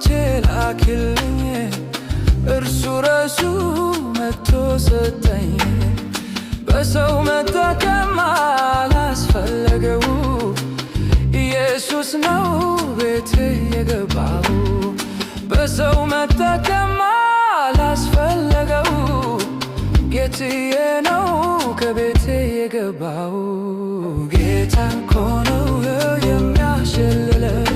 መቼ ላክልኝ እርሱ ራሱ መጥቶ ሰጠኝ። በሰው መጠቀም አላስፈለገው ኢየሱስ ነው ቤቴ የገባው። በሰው መጠቀም አላስፈለገው ጌታዬ ነው ከቤቴ የገባው። ጌታ እኮ ነው የሚያሸልለው